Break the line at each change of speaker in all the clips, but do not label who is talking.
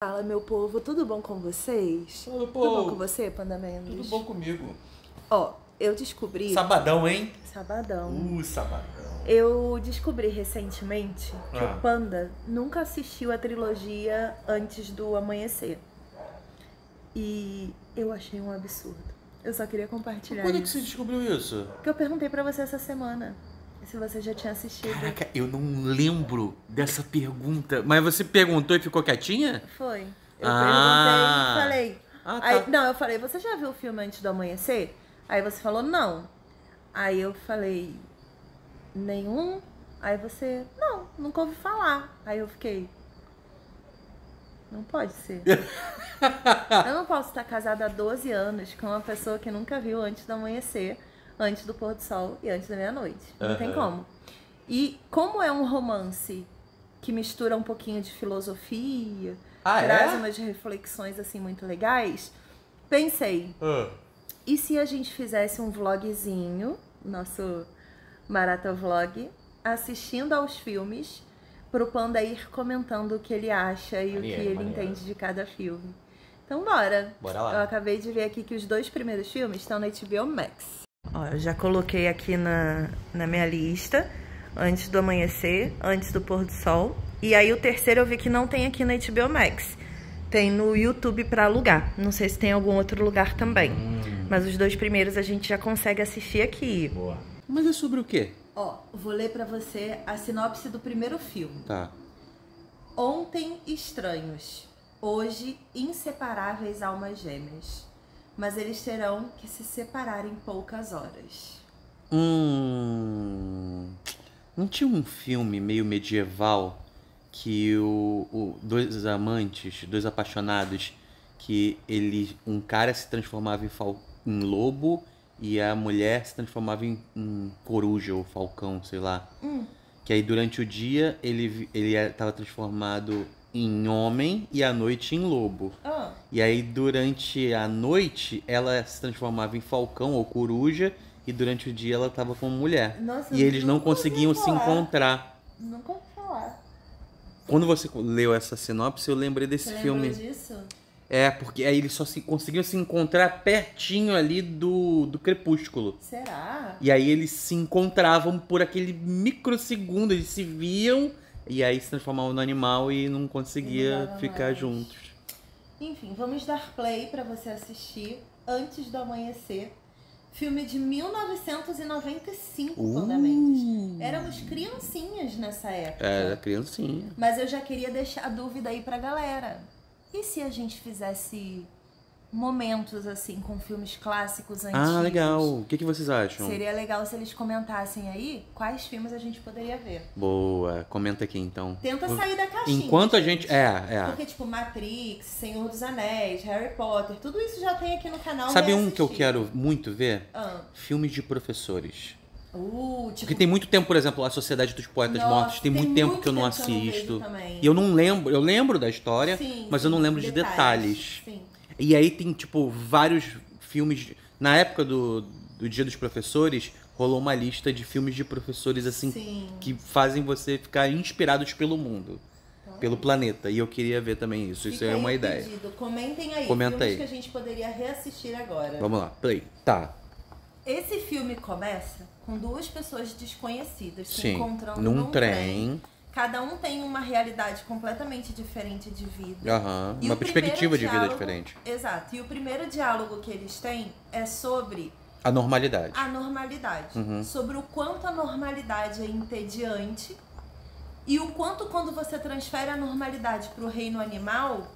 Fala, meu povo, tudo bom com vocês?
Tudo
Tudo bom com
bom?
você, Panda Mendes?
Tudo bom comigo?
Ó, eu descobri...
Sabadão, hein?
Sabadão.
Sabadão.
Eu descobri recentemente que o
Ah.
Panda nunca assistiu a trilogia Antes do Amanhecer. E eu achei um absurdo. Eu só queria compartilhar
Quando é que
isso.
você descobriu isso?
Porque eu perguntei pra você essa semana se você já tinha assistido.
Caraca, eu não lembro dessa pergunta. Mas você perguntou e ficou quietinha?
Foi. Eu
Ah.
perguntei, falei...
Ah, tá.
Aí, não, eu falei, você já viu o filme Antes do Amanhecer? Aí você falou, não. Aí eu falei, nenhum? Aí você, não, nunca ouvi falar. Aí eu fiquei, não pode ser. Eu não posso estar casada há 12 anos com uma pessoa que nunca viu Antes do Amanhecer, Antes do Pôr do Sol e Antes da Meia-Noite. Não tem como. E como é um romance que mistura um pouquinho de filosofia, traz umas reflexões assim muito legais, pensei, e se a gente fizesse um vlogzinho, nosso Maratá Vlog, assistindo aos filmes, pro Panda ir comentando o que ele acha e o que ele entende de cada filme. Então bora.
Bora lá.
Eu acabei de ver aqui que os 2 primeiros filmes estão na HBO Max. Ó, eu já coloquei aqui na minha lista, Antes do Amanhecer, Antes do Pôr do Sol. E aí o terceiro eu vi que não tem aqui na HBO Max. Tem no YouTube pra alugar. Não sei se tem algum outro lugar também. Mas os 2 primeiros a gente já consegue assistir aqui.
Boa. Mas é sobre o quê?
Ó, vou ler pra você a sinopse do primeiro filme.
Tá.
Ontem estranhos, hoje inseparáveis almas gêmeas. Mas eles terão que se separar em poucas horas.
Não tinha um filme meio medieval que dois amantes, dois apaixonados, que um cara se transformava em lobo e a mulher se transformava em coruja ou falcão, sei lá. Que aí durante o dia ele estava transformado em homem e à noite em lobo. E aí durante a noite ela se transformava em falcão ou coruja e durante o dia ela estava como mulher.
Nossa,
e eles não
nunca ouvi
conseguiam se
falar.
encontrar.
Nunca ouvi falar.
Quando você leu essa sinopse, eu lembrei desse
Você
filme.
lembrou disso?
É, porque aí eles só conseguiam se encontrar pertinho ali do crepúsculo.
Será?
E aí eles se encontravam por aquele microsegundo, eles se viam e aí se transformavam no animal e não conseguia
dava
ficar
mais.
juntos.
Enfim, vamos dar play pra você assistir Antes do Amanhecer. Filme de 1995, Panda Mendes. Éramos criancinhas nessa época.
Era criancinha.
Mas eu já queria deixar a dúvida aí pra galera. E se a gente fizesse momentos assim com filmes clássicos antigos?
Ah, legal. O que vocês acham?
Seria legal se eles comentassem aí quais filmes a gente poderia ver.
Boa, comenta aqui então.
Tenta sair da caixinha.
Enquanto a gente... É.
Porque, tipo, Matrix, Senhor dos Anéis, Harry Potter, tudo isso já tem aqui no canal.
Sabe um
reassistir.
que eu quero muito ver?
Ah.
Filmes de professores.
Tipo...
Porque tem muito tempo, por exemplo, a Sociedade dos Poetas
Nossa,
Mortos, tem muito tempo que eu não
tempo que eu não vejo
assisto.
também.
E eu não lembro, eu lembro da história,
Sim,
mas eu não lembro de detalhes.
Sim.
E aí tem, tipo, vários filmes. Na época do Dia dos Professores, rolou uma lista de filmes de professores, assim,
Sim.
que fazem você ficar inspirados pelo mundo, pelo planeta. E eu queria ver também isso. Isso
Fica
é uma
aí o
ideia.
pedido. Comentem aí,
Comenta
filmes
aí.
que a gente poderia reassistir agora.
Vamos lá, play. Tá.
Esse filme começa com 2 pessoas desconhecidas se
Sim.
encontrando
Num trem.
Cada um tem uma realidade completamente diferente de vida.
Aham.
E
Uma
o
perspectiva
primeiro
de vida
diálogo-
diferente.
Exato. E o primeiro diálogo que eles têm é sobre
A normalidade.
a normalidade.
Uhum.
Sobre o quanto a normalidade é entediante e o quanto quando você transfere a normalidade para o reino animal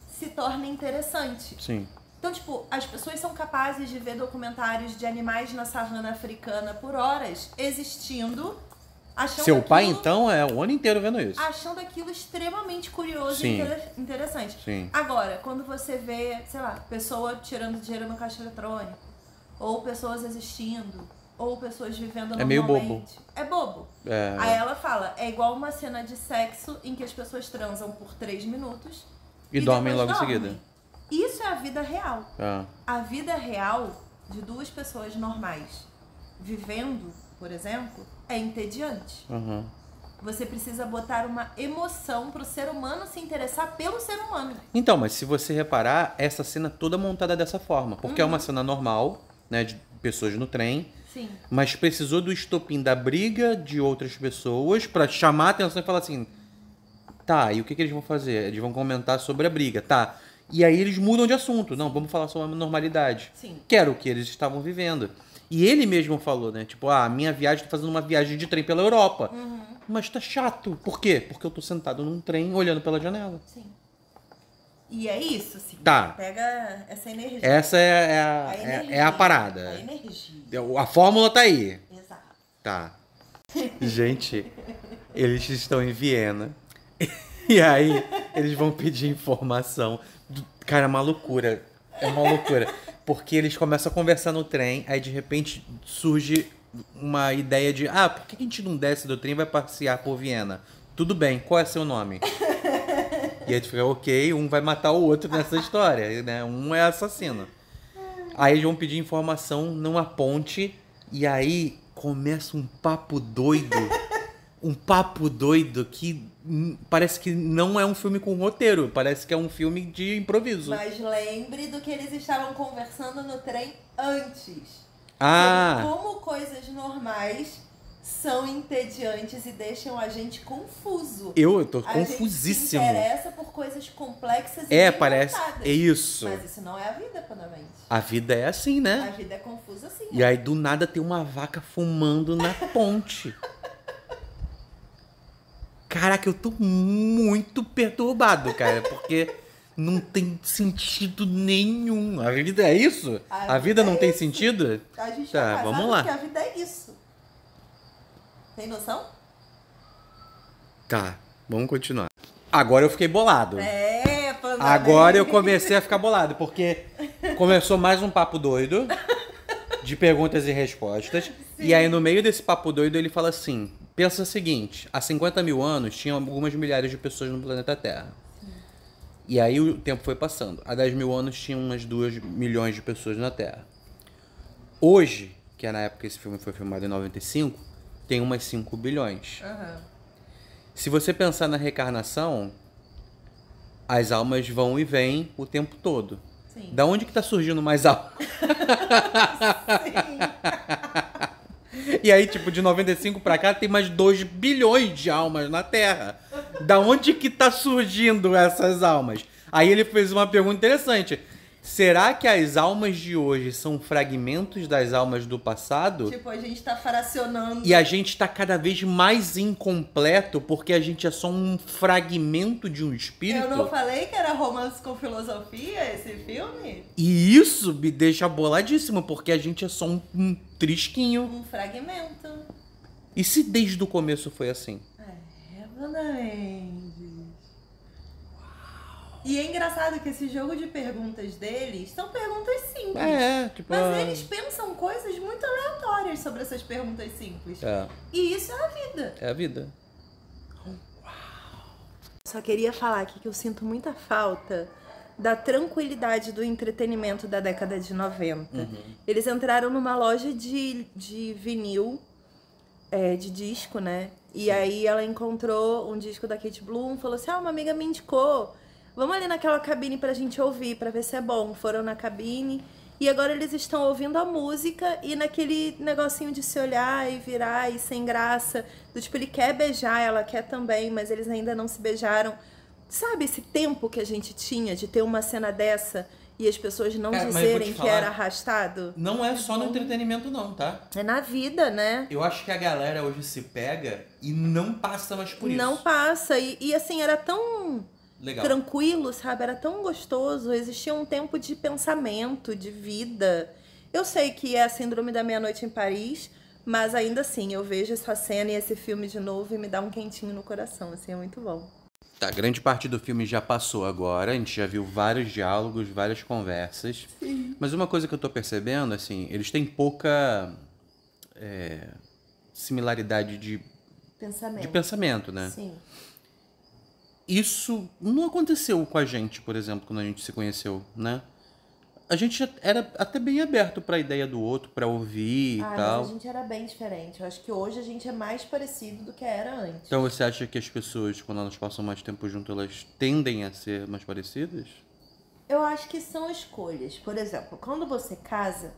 se torna interessante.
Sim.
Então, tipo, as pessoas são capazes de ver documentários de animais na savana africana por horas, existindo, achando
Seu pai,
aquilo-
então, é o ano inteiro vendo isso.
achando aquilo extremamente curioso
Sim.
e interessante.
Sim.
Agora, quando você vê, sei lá, pessoa tirando dinheiro no caixa eletrônico, ou pessoas existindo, ou pessoas vivendo normalmente.
É meio bobo.
É bobo.
É.
Aí ela fala, é igual uma cena de sexo em que as pessoas transam por 3 minutos
E dormem
depois
logo em
dormem.
seguida.
Isso é a vida real.
Ah.
A vida real de 2 pessoas normais vivendo, por exemplo, é entediante.
Uhum.
Você precisa botar uma emoção pro ser humano se interessar pelo ser humano.
Então, mas se você reparar, essa cena toda montada dessa forma. Porque é uma cena normal, né? De pessoas no trem.
Sim.
Mas precisou do estopim da briga de outras pessoas pra chamar a atenção e falar assim... Tá, e o que eles vão fazer? Eles vão comentar sobre a briga, tá. E aí eles mudam de assunto. Não, vamos falar sobre a normalidade.
Sim.
Que era o que eles estavam vivendo. E ele mesmo falou, né? Tipo, minha viagem, tô fazendo uma viagem de trem pela Europa. Mas tá chato. Por quê? Porque eu tô sentado num trem olhando pela janela.
Sim. E é isso, assim.
Tá.
Pega essa energia.
Essa é a parada.
A energia.
A fórmula tá aí.
Exato.
Tá. Gente, eles estão em Viena. E aí, eles vão pedir informação. Cara, é uma loucura. É uma loucura. Porque eles começam a conversar no trem, aí de repente surge uma ideia de... por que a gente não desce do trem e vai passear por Viena? Tudo bem, qual é seu nome? E aí tu fica, ok, um vai matar o outro nessa história, né? Um é assassino. Aí eles vão pedir informação numa ponte, e aí começa um papo doido. Um papo doido que parece que não é um filme com roteiro, parece que é um filme de improviso.
Mas lembre do que eles estavam conversando no trem antes.
Ah!
Sobre como coisas normais são entediantes e deixam a gente confuso.
Eu tô
a
confusíssimo.
A gente se interessa por coisas complexas e bem
parece.
montadas.
É isso.
Mas isso não é a vida, Panamente.
A vida é assim, né?
A vida é confusa assim.
E aí do nada tem uma vaca fumando na ponte. Caraca, eu tô muito perturbado, cara, porque não tem sentido nenhum. A vida é isso? A vida não tem sentido?
A gente
tá,
tá
vamos lá.
Porque a vida é isso. Tem noção?
Tá, vamos continuar. Agora eu fiquei bolado.
Panamente.
Agora eu comecei a ficar bolado, porque começou mais um papo doido de perguntas e respostas. Sim. E aí no meio desse papo doido ele fala assim... Pensa o seguinte, há 50 mil anos tinha algumas milhares de pessoas no planeta Terra. Sim. E aí o tempo foi passando. Há 10 mil anos tinha umas 2 milhões de pessoas na Terra. Hoje, que é na época que esse filme foi filmado em 95, tem umas 5 bilhões. Se você pensar na reencarnação, as almas vão e vêm o tempo todo. Sim. Da onde que tá surgindo mais alma? Sim. E aí, tipo, de 95 pra cá, tem mais 2 bilhões de almas na Terra. Da onde que tá surgindo essas almas? Aí ele fez uma pergunta interessante. Será que as almas de hoje são fragmentos das almas do passado?
Tipo, a gente tá fracionando.
E a gente tá cada vez mais incompleto porque a gente é só um fragmento de um espírito?
Eu não falei que era romance com filosofia esse filme?
E isso me deixa boladíssimo, porque a gente é só um trisquinho.
Um fragmento.
E se desde o começo foi assim?
Mendes. E é engraçado que esse jogo de perguntas deles são perguntas simples.
Tipo...
Mas eles pensam coisas muito aleatórias sobre essas perguntas simples. E isso é a vida.
É a vida.
Só queria falar aqui que eu sinto muita falta da tranquilidade do entretenimento da década de 90. Eles entraram numa loja de vinil, de disco, né? E aí ela encontrou um disco da Kate Bloom, falou assim, uma amiga me indicou, vamos ali naquela cabine pra gente ouvir, pra ver se é bom. Foram na cabine e agora eles estão ouvindo a música e naquele negocinho de se olhar e virar e sem graça. Do tipo, ele quer beijar, ela quer também, mas eles ainda não se beijaram. Sabe esse tempo que a gente tinha de ter uma cena dessa e as pessoas não dizerem que era arrastado?
Não é só no entretenimento não, tá?
É na vida, né?
Eu acho que a galera hoje se pega e não passa mais por isso.
Não passa. E assim, era tão
legal,
tranquilo, sabe? Era tão gostoso. Existia um tempo de pensamento, de vida. Eu sei que é a síndrome da meia-noite em Paris, mas ainda assim, eu vejo essa cena e esse filme de novo e me dá um quentinho no coração, assim, é muito bom.
Tá, grande parte do filme já passou agora, a gente já viu vários diálogos, várias conversas.
Sim.
Mas uma coisa que eu tô percebendo, assim, eles têm pouca similaridade de pensamento, né?
Sim.
Isso não aconteceu com a gente, por exemplo, quando a gente se conheceu, né? a gente era até bem aberto pra ideia do outro, pra ouvir e tal.
Mas a gente era bem diferente. Eu acho que hoje a gente é mais parecido do que era antes.
Então você acha que as pessoas, quando elas passam mais tempo junto, elas tendem a ser mais parecidas?
Eu acho que são escolhas. Por exemplo, quando você casa,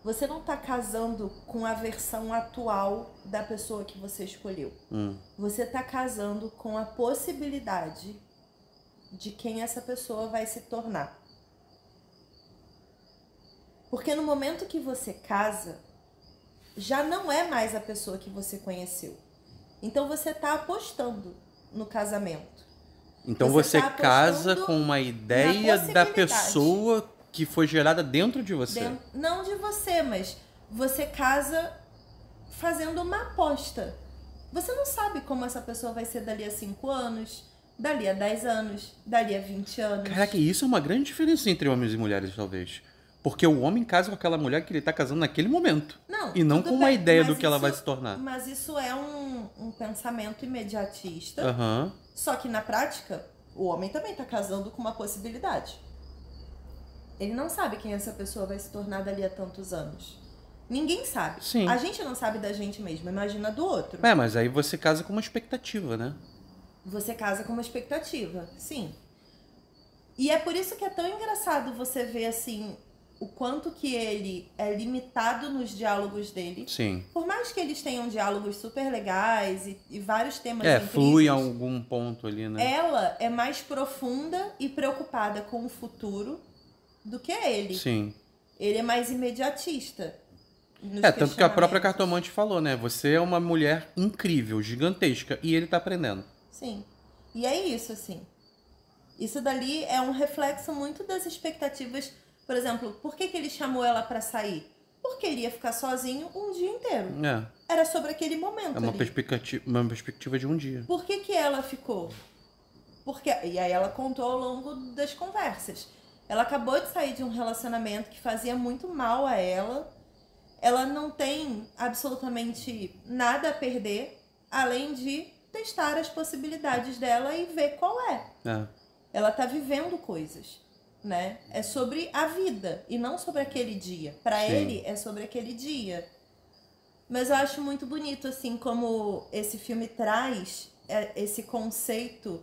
você não tá casando com a versão atual da pessoa que você escolheu. Você tá casando com a possibilidade de quem essa pessoa vai se tornar. Porque no momento que você casa, já não é mais a pessoa que você conheceu. Então você tá apostando no casamento.
Então você
tá
casa
apostando
com uma ideia
na
da
possibilidade.
pessoa que foi gerada dentro de você.
Não de você, mas você casa fazendo uma aposta. Você não sabe como essa pessoa vai ser dali a 5 anos, dali a 10 anos, dali a 20 anos.
Caraca, isso é uma grande diferença entre homens e mulheres, talvez. Porque o homem casa com aquela mulher que ele tá casando naquele momento. E não
tudo
com uma
bem,
ideia
mas
do que ela
isso-
vai se tornar.
Mas isso é um pensamento imediatista.
Aham.
Só que na prática, o homem também tá casando com uma possibilidade. Ele não sabe quem essa pessoa vai se tornar dali a tantos anos. Ninguém sabe.
Sim.
A gente não sabe da gente mesmo, imagina do outro.
Mas aí você casa com uma expectativa, né?
Você casa com uma expectativa, sim. E é por isso que é tão engraçado você ver, assim, o quanto que ele é limitado nos diálogos dele.
Sim.
Por mais que eles tenham diálogos super legais e vários temas
Flui em
incríveis,
algum ponto ali, né?
ela é mais profunda e preocupada com o futuro do que ele.
Sim.
Ele é mais imediatista. nos
Tanto que a própria
questionamentos.
cartomante falou, né? Você é uma mulher incrível, gigantesca, e ele tá aprendendo.
Sim. E é isso, assim. Isso dali é um reflexo muito das expectativas. Por exemplo, por que ele chamou ela pra sair? Porque ele ia ficar sozinho um dia inteiro. Era sobre aquele momento.
É uma
ali.
perspectiva de um dia.
Por que ela ficou? E aí ela contou ao longo das conversas. Ela acabou de sair de um relacionamento que fazia muito mal a ela. Ela não tem absolutamente nada a perder, além de testar as possibilidades dela e ver qual é. Ela tá vivendo coisas, né? É sobre a vida e não sobre aquele dia. Pra ele é sobre aquele dia. Mas eu acho muito bonito, assim, como esse filme traz esse conceito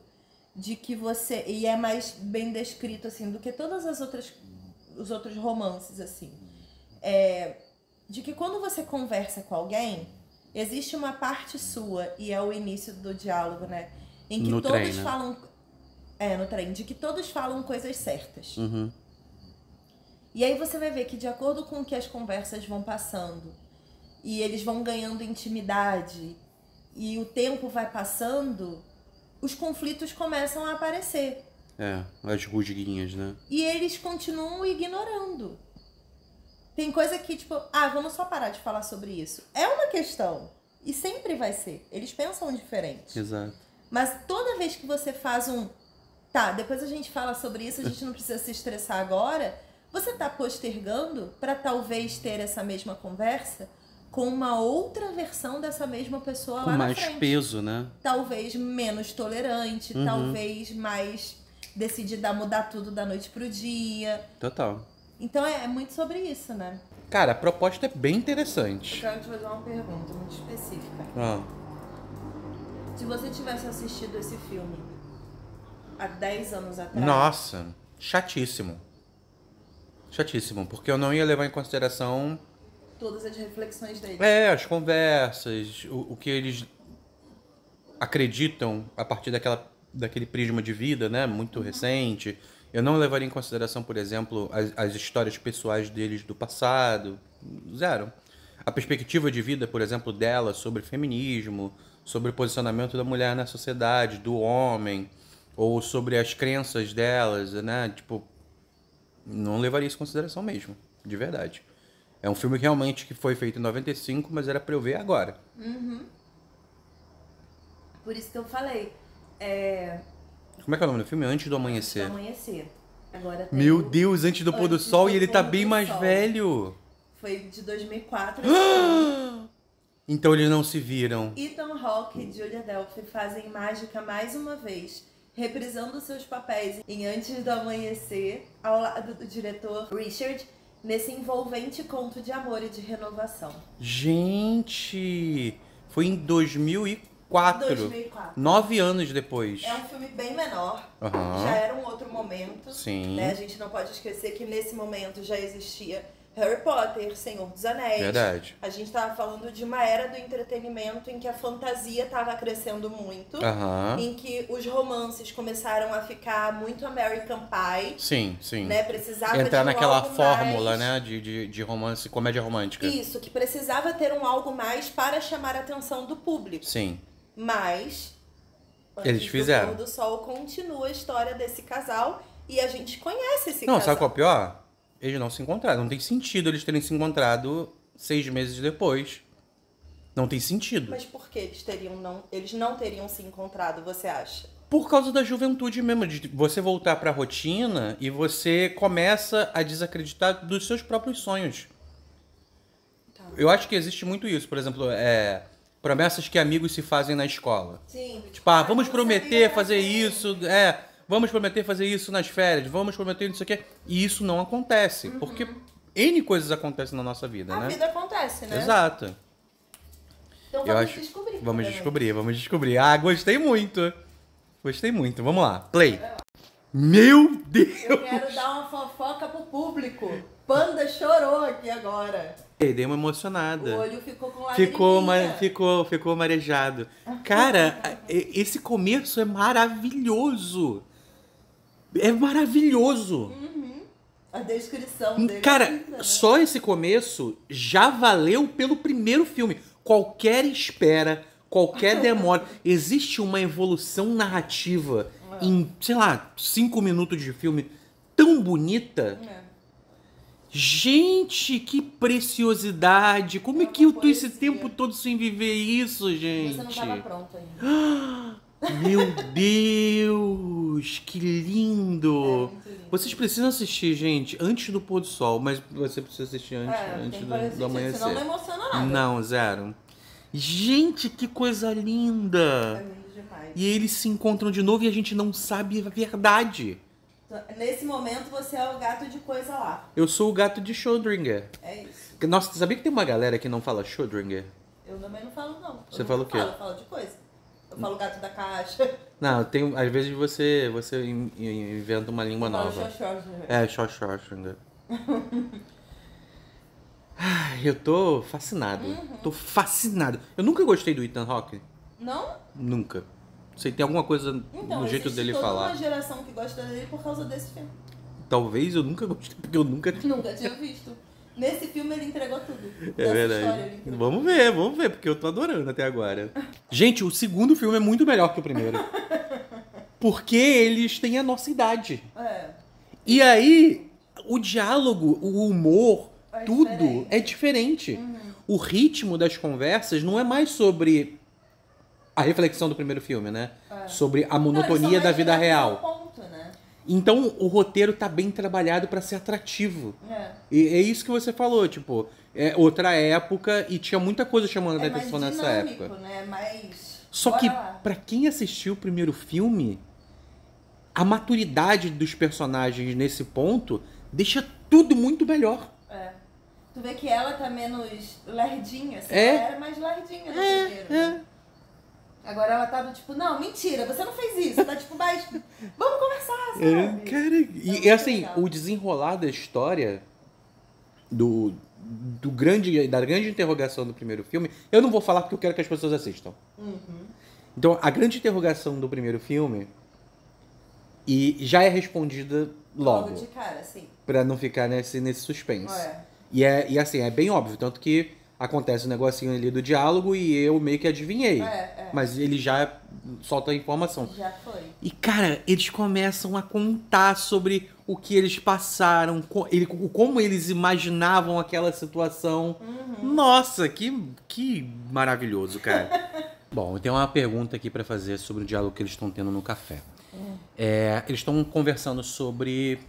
de que você... E é mais bem descrito, assim, do que todas os outros romances, assim. De que quando você conversa com alguém, existe uma parte sua, e é o início do diálogo, né? Em que
No
todos
trem, né?
falam... no trem. De que todos falam coisas certas.
Uhum.
E aí você vai ver que de acordo com o que as conversas vão passando, e eles vão ganhando intimidade, e o tempo vai passando, os conflitos começam a aparecer.
As rusguinhas, né?
E eles continuam ignorando. Tem coisa que, tipo, vamos só parar de falar sobre isso. É uma questão. E sempre vai ser. Eles pensam diferente.
Exato.
Mas toda vez que você faz depois a gente fala sobre isso, a gente não precisa se estressar agora. Você tá postergando para talvez ter essa mesma conversa com uma outra versão dessa mesma pessoa
Com
lá na
mais
frente.
peso, né?
Talvez menos tolerante, talvez mais decidida a mudar tudo da noite pro dia.
Total.
Então é muito sobre isso, né?
Cara, a proposta é bem
Eu
interessante.
quero te fazer uma pergunta muito específica. Se você tivesse assistido esse filme há 10 anos atrás...
Nossa, chatíssimo. Chatíssimo, porque eu não ia levar em consideração...
todas as reflexões dele.
as conversas, o que eles acreditam a partir daquele prisma de vida, né? Muito recente. Eu não levaria em consideração, por exemplo, as histórias pessoais deles do passado. Zero. A perspectiva de vida, por exemplo, dela sobre feminismo, sobre o posicionamento da mulher na sociedade, do homem, ou sobre as crenças delas, né? Tipo, não levaria isso em consideração mesmo, de verdade. É um filme que realmente que foi feito em 95, mas era pra eu ver agora.
Por isso que eu falei.
Como é que é o nome do filme? Antes do
Antes
Amanhecer.
do Amanhecer. Agora tem
Meu
o-
Deus, Antes do Pôr do
Antes do
Sol, e ele tá
Pôr
bem
do
mais
Sol.
velho.
Foi de 2004.
Então eles não se viram.
Ethan Hawke e Julia Delpy fazem mágica mais uma vez, reprisando seus papéis em Antes do Amanhecer, ao lado do diretor Richard, nesse envolvente conto de amor e de renovação.
Gente, foi em 2004.
2004.
9 anos depois.
É um filme bem menor,
Aham.
já era um outro momento.
Sim.
Né? A gente não pode esquecer que nesse momento já existia Harry Potter, Senhor dos Anéis.
Verdade.
A gente estava falando de uma era do entretenimento em que a fantasia estava crescendo muito,
Aham.
em que os romances começaram a ficar muito American Pie,
Sim, sim.
né? Precisava
Entrar
de um
naquela
algo
fórmula,
mais...
né? De romance, comédia romântica.
Isso, que precisava ter um algo mais para chamar a atenção do público.
Sim.
Mas
Eles
Antes
fizeram.
do Pôr do Sol continua a história desse casal e a gente conhece esse
Não,
casal.
sabe qual é o pior? Eles não se encontraram. Não tem sentido eles terem se encontrado 6 meses depois. Não tem sentido.
Mas por que eles não teriam se encontrado, você acha?
Por causa da juventude mesmo, de você voltar pra rotina e você começa a desacreditar dos seus próprios sonhos.
Tá.
Eu acho que existe muito isso. Por exemplo, promessas que amigos se fazem na escola.
Sim.
Tipo, vamos prometer fazer isso, vamos prometer fazer isso nas férias, vamos prometer isso aqui. E isso não acontece, porque N coisas acontecem na nossa vida,
A
né?
vida acontece, né?
Exato.
Então
Eu
vamos
acho.
descobrir.
Vamos
né?
descobrir, vamos descobrir. Ah, gostei muito. Gostei muito. Vamos lá. Play. Meu Deus!
Eu quero dar uma fofoca pro público. Panda chorou aqui agora.
Dei uma
O
emocionada.
olho ficou com lagriminha.
Ficou marejado. Cara, esse começo é maravilhoso. É maravilhoso.
A descrição dele.
Cara,
é linda, né?
só esse começo já valeu pelo primeiro filme. Qualquer espera, qualquer demora. Existe uma evolução narrativa em, sei lá, 5 minutos de filme tão bonita.
É.
Gente, que preciosidade! Como é
uma
que eu tô esse
poesia.
tempo todo sem viver isso, gente?
Você não tava pronto ainda.
Meu Deus, que lindo!
muito lindo.
Vocês precisam assistir, gente, antes do pôr do sol, mas você precisa assistir antes
Tem que
do
parecer,
amanhecer.
senão não emociona nada.
Não, zero. Gente, que coisa
É
linda!
lindo demais.
E eles se encontram de novo e a gente não sabe a verdade.
Nesse momento você é o gato de coisa lá.
Eu sou o gato de Schrödinger.
É isso.
Nossa, sabia que tem uma galera que não fala Schrödinger?
Eu também não falo, não.
Você
Eu
fala
não
o quê?
Eu falo de coisa. Eu falo gato da caixa.
Não, tem, às vezes você inventa uma língua
Eu falo
nova.
xoxó.
É, Schrödinger. Ai, eu tô fascinado. Tô fascinado. Eu nunca gostei do Ethan Hawke.
Não?
Nunca. Sei, tem alguma coisa
Então,
no jeito
existe
dele
toda
falar.
uma geração que gosta dele por causa desse filme.
Talvez eu nunca gostei, porque eu nunca.
Nunca tinha visto. Nesse filme ele entregou tudo.
É
Dessa
verdade.
história ele entregou.
Vamos ver, porque eu tô adorando até agora. Gente, o segundo filme é muito melhor que o primeiro. Porque eles têm a nossa idade.
É.
E aí, o diálogo, o humor,
É
tudo
diferente.
é diferente. O ritmo das conversas não é mais sobre a reflexão do primeiro filme, né? Sobre a monotonia da vida real.
Ponto, né?
Então, o roteiro tá bem trabalhado pra ser atrativo.
É.
E é isso que você falou, tipo, é outra época e tinha muita coisa chamando a
É mais
atenção nessa
dinâmico,
época.
né? Mais...
Só
Bora
que,
lá.
pra quem assistiu o primeiro filme, a maturidade dos personagens nesse ponto deixa tudo muito melhor.
É. Tu vê que ela tá menos lerdinha, assim.
É.
Ela era mais lerdinha no primeiro, né? Agora ela tá do tipo, não, mentira, você não fez isso. Tá tipo, mas vamos conversar, sabe?
Cara,
muito
e assim,
legal.
o desenrolar da história da grande interrogação do primeiro filme, eu não vou falar porque eu quero que as pessoas assistam. Então, a grande interrogação do primeiro filme e já é respondida logo,
de cara, assim.
pra não ficar nesse suspense.
É.
E assim, é bem óbvio, tanto que acontece um negocinho ali do diálogo e eu meio que adivinhei. Mas ele já solta a informação.
Já foi.
E, cara, eles começam a contar sobre o que eles passaram, como eles imaginavam aquela situação. Nossa, que maravilhoso, cara. Bom, eu tenho uma pergunta aqui pra fazer sobre o diálogo que eles estão tendo no café. Eles estão conversando sobre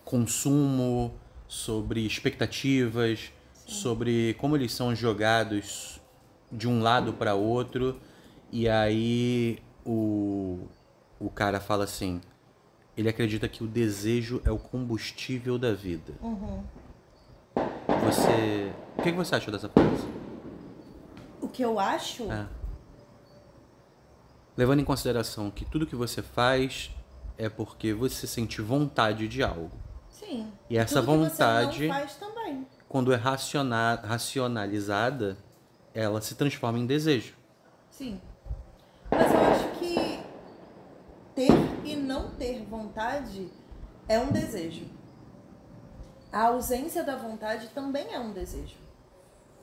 consumo, sobre expectativas, sobre como eles são jogados de um lado para outro. E aí o cara fala assim, ele acredita que o desejo é o combustível da vida.
Uhum.
O que você achou dessa frase?
O que eu acho?
Levando em consideração que tudo que você faz é porque você sente vontade de algo.
Sim.
E essa
tudo
vontade,
que você não faz também.
quando é racionalizada, ela se transforma em desejo.
Sim. Mas eu acho que ter e não ter vontade é um desejo. A ausência da vontade também é um desejo.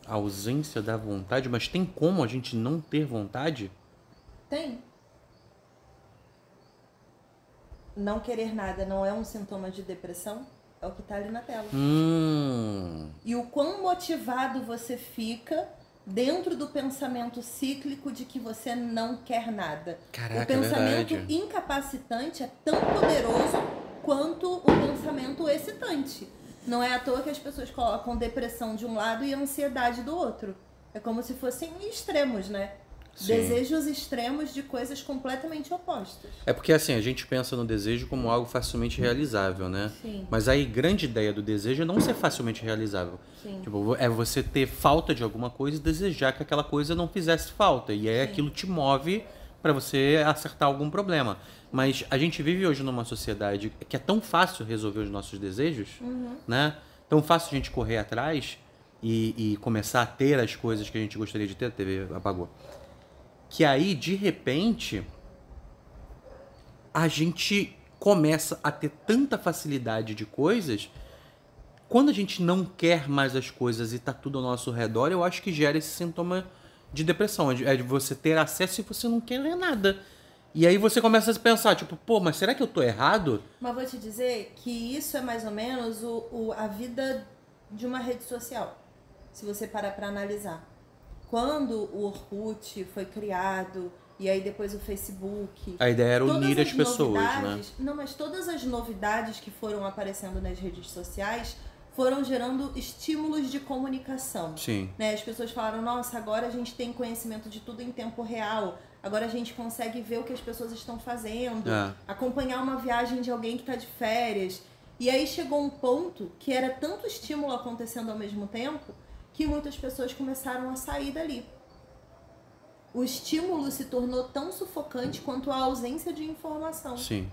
A ausência da vontade, mas tem como a gente não ter vontade?
Tem. Não querer nada não é um sintoma de depressão? É o que tá ali na tela. E o quão motivado você fica dentro do pensamento cíclico de que você não quer nada.
Caraca,
o pensamento
verdade.
incapacitante é tão poderoso quanto o pensamento excitante. Não é à toa que as pessoas colocam depressão de um lado e ansiedade do outro. É como se fossem extremos, né?
Sim.
Desejos extremos de coisas completamente opostas.
É porque assim, a gente pensa no desejo como algo facilmente realizável, né?
Sim.
Mas aí, grande ideia do desejo é não ser facilmente realizável.
Sim.
Tipo, é você ter falta de alguma coisa e desejar que aquela coisa não fizesse falta. E aí aquilo te move para você acertar algum problema. Mas a gente vive hoje numa sociedade que é tão fácil resolver os nossos desejos, né? Tão fácil a gente correr atrás e começar a ter as coisas que a gente gostaria de ter. A TV apagou. Que aí, de repente, a gente começa a ter tanta facilidade de coisas. Quando a gente não quer mais as coisas e tá tudo ao nosso redor, eu acho que gera esse sintoma de depressão. É de você ter acesso e você não quer nada. E aí você começa a pensar, tipo, pô, mas será que eu tô errado?
Mas vou te dizer que isso é mais ou menos a vida de uma rede social. Se você parar pra analisar. Quando o Orkut foi criado, e aí depois o Facebook...
A ideia era unir as pessoas, né?
Não, mas todas as novidades que foram aparecendo nas redes sociais foram gerando estímulos de comunicação.
Sim.
Né? As pessoas falaram, nossa, agora a gente tem conhecimento de tudo em tempo real, agora a gente consegue ver o que as pessoas estão fazendo, acompanhar uma viagem de alguém que está de férias. E aí chegou um ponto que era tanto estímulo acontecendo ao mesmo tempo que muitas pessoas começaram a sair dali. O estímulo se tornou tão sufocante quanto a ausência de informação.
Sim.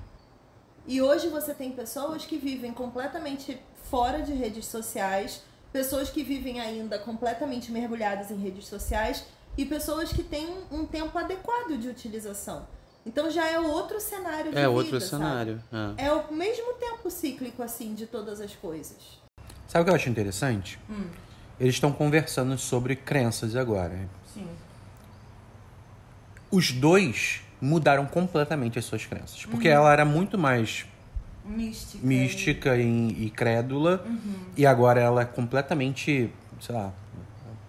E hoje você tem pessoas que vivem completamente fora de redes sociais, pessoas que vivem ainda completamente mergulhadas em redes sociais e pessoas que têm um tempo adequado de utilização. Então já é outro cenário de vida,
outro
sabe?
cenário.
É o mesmo tempo cíclico, assim, de todas as coisas.
Sabe o que eu acho interessante? Eles estão conversando sobre crenças agora.
Sim.
Os dois mudaram completamente as suas crenças. Porque ela era muito mais mística e crédula. E agora ela é completamente, sei lá,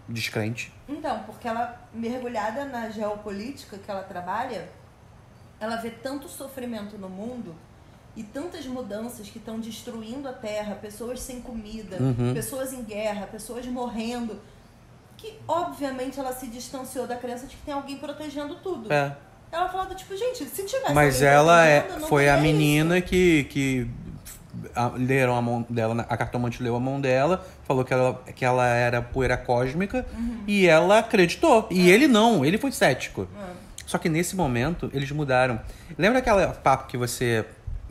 descrente.
Então, porque ela, mergulhada na geopolítica que ela trabalha, ela vê tanto sofrimento no mundo e tantas mudanças que estão destruindo a terra, pessoas sem comida, pessoas em guerra, pessoas morrendo, que obviamente ela se distanciou da crença de que tem alguém protegendo tudo. Ela falou, tipo, gente, se tivesse
Mas
alguém
ela
protegendo,
foi a
isso.
menina que leram a mão dela, a cartomante leu a mão dela, falou que ela era poeira cósmica e ela acreditou. E ele não, ele foi cético. Só que nesse momento eles mudaram. Lembra aquele papo que você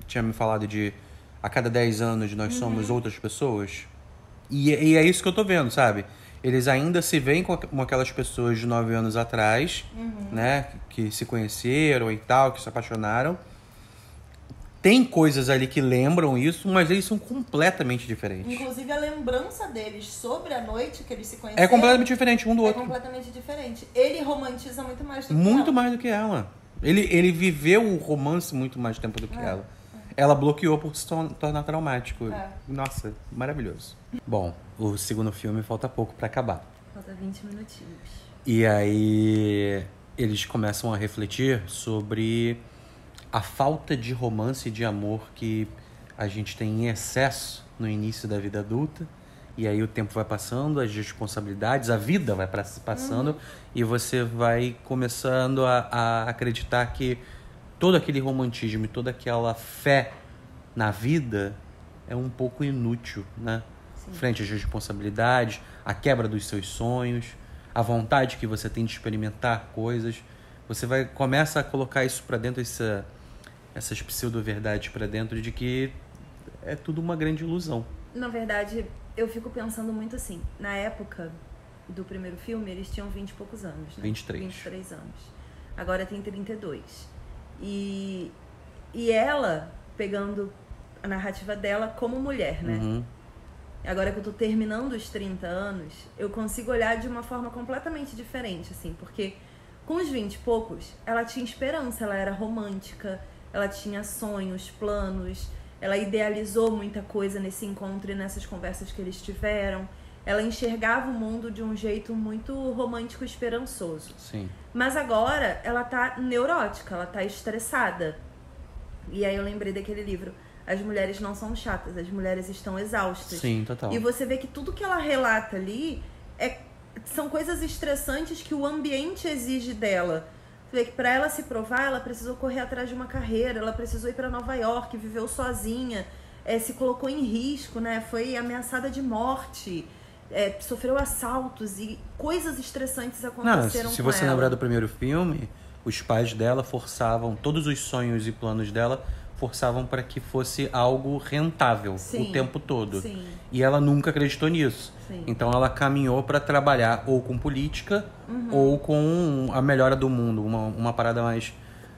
tinha me falado de a cada 10 anos nós somos outras pessoas? E é isso que eu tô vendo, sabe? Eles ainda se veem como aquelas pessoas de 9 anos atrás, né? Que se conheceram e tal, que se apaixonaram. Tem coisas ali que lembram isso, mas eles são completamente diferentes.
Inclusive a lembrança deles sobre a noite que eles se conheceram
é completamente diferente um do outro.
É completamente diferente. Ele romantiza muito mais do que
muito
ela.
mais do que ela. Ele viveu o romance muito mais tempo do que ela. Ela bloqueou por se tornar traumático. Nossa, maravilhoso. Bom, o segundo filme falta pouco pra acabar.
Falta 20 minutinhos.
E aí eles começam a refletir sobre a falta de romance e de amor que a gente tem em excesso no início da vida adulta E aí o tempo vai passando, as responsabilidades, a vida vai passando, e você vai começando a acreditar que todo aquele romantismo e toda aquela fé na vida é um pouco inútil, né?
Sim.
Frente às responsabilidades, a quebra dos seus sonhos, a vontade que você tem de experimentar coisas. Você começa a colocar isso para dentro, essas pseudo-verdades para dentro de que é tudo uma grande ilusão.
Na verdade, eu fico pensando muito assim, na época do primeiro filme, eles tinham 20 e poucos anos, né? 23 anos. Agora tem 32. E ela, pegando a narrativa dela como mulher, né?
Uhum.
Agora que eu tô terminando os 30 anos, eu consigo olhar de uma forma completamente diferente, assim, porque com os 20 e poucos, ela tinha esperança, ela era romântica, ela tinha sonhos, planos, ela idealizou muita coisa nesse encontro e nessas conversas que eles tiveram. Ela enxergava o mundo de um jeito muito romântico e esperançoso.
Sim.
Mas agora ela tá neurótica, ela tá estressada. E aí eu lembrei daquele livro, As Mulheres Não São Chatas, as mulheres estão exaustas.
Sim, total.
E você vê que tudo que ela relata ali são coisas estressantes que o ambiente exige dela. Você vê que para ela se provar, ela precisou correr atrás de uma carreira, ela precisou ir para Nova York, viveu sozinha, se colocou em risco, né? Foi ameaçada de morte, sofreu assaltos e coisas estressantes aconteceram com
se você
ela.
lembrar do primeiro filme, os pais dela forçavam, todos os sonhos e planos dela forçavam para que fosse algo rentável.
Sim,
o tempo todo.
Sim.
E ela nunca acreditou nisso.
Sim.
Então ela caminhou para trabalhar ou com política ou com a melhora do mundo, uma parada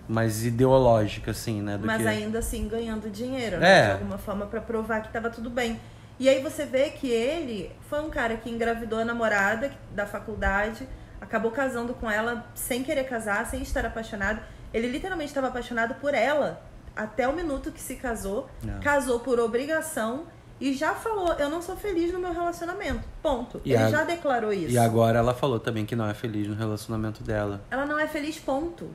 mais ideológica, assim, né?
Mas ainda assim ganhando dinheiro, né? De alguma forma, para provar que tava tudo bem. E aí você vê que ele foi um cara que engravidou a namorada da faculdade, acabou casando com ela sem querer casar, sem estar apaixonado. Ele literalmente estava apaixonado por ela até o minuto que se casou. Casou por obrigação e já falou, eu não sou feliz no meu relacionamento. Ponto. Ele já declarou isso.
E agora ela falou também que não é feliz no relacionamento dela.
Ela não é feliz, ponto.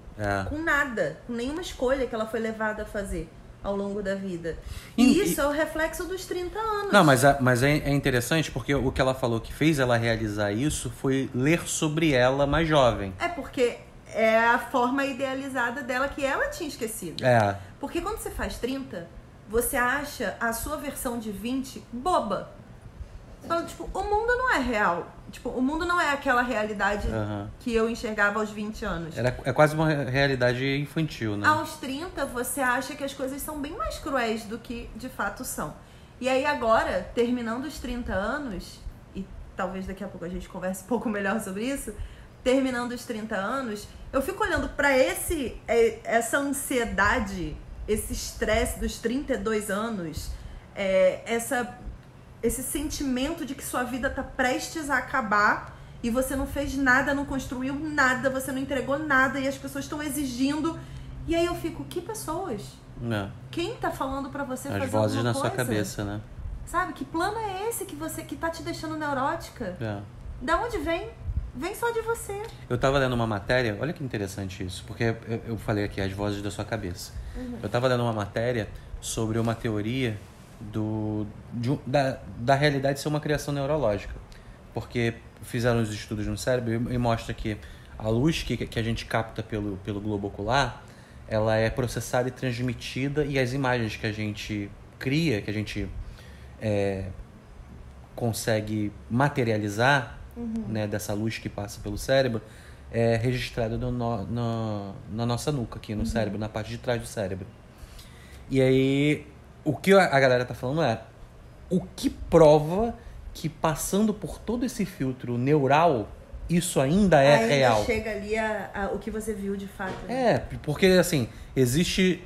Com nada. Com nenhuma escolha que ela foi levada a fazer ao longo da vida. E isso é o reflexo dos 30 anos.
Não, mas é interessante porque o que ela falou que fez ela realizar isso foi ler sobre ela mais jovem.
Porque é a forma idealizada dela que ela tinha esquecido. Porque quando você faz 30, você acha a sua versão de 20 boba. Você fala, tipo, o mundo não é real. Tipo, o mundo não é aquela realidade que eu enxergava aos 20 anos.
É quase uma realidade infantil, né?
Aos 30, você acha que as coisas são bem mais cruéis do que de fato são. E aí agora, terminando os 30 anos, e talvez daqui a pouco a gente converse um pouco melhor sobre isso, terminando os 30 anos, eu fico olhando pra essa ansiedade, esse estresse dos 32 anos, esse sentimento de que sua vida tá prestes a acabar e você não fez nada, não construiu nada, você não entregou nada e as pessoas estão exigindo. E aí eu fico, que pessoas? Quem tá falando pra você fazer alguma coisa?
As vozes na sua cabeça, né?
Sabe, que plano é esse que tá te deixando neurótica? Da onde vem? Vem só de você.
Eu tava lendo uma matéria, olha que interessante isso, porque eu falei aqui, as vozes da sua cabeça. Eu tava lendo uma matéria sobre uma teoria da realidade ser uma criação neurológica. Porque fizeram os estudos no cérebro e mostra que a luz que a gente capta pelo globo ocular, ela é processada e transmitida, e as imagens que a gente cria, que a gente consegue materializar, né, dessa luz que passa pelo cérebro, é registrada na nossa nuca aqui, no cérebro, na parte de trás do cérebro. E aí, o que a galera tá falando o que prova que passando por todo esse filtro neural, isso ainda é real.
Ainda chega ali o que você viu de fato. Né?
Porque assim, existe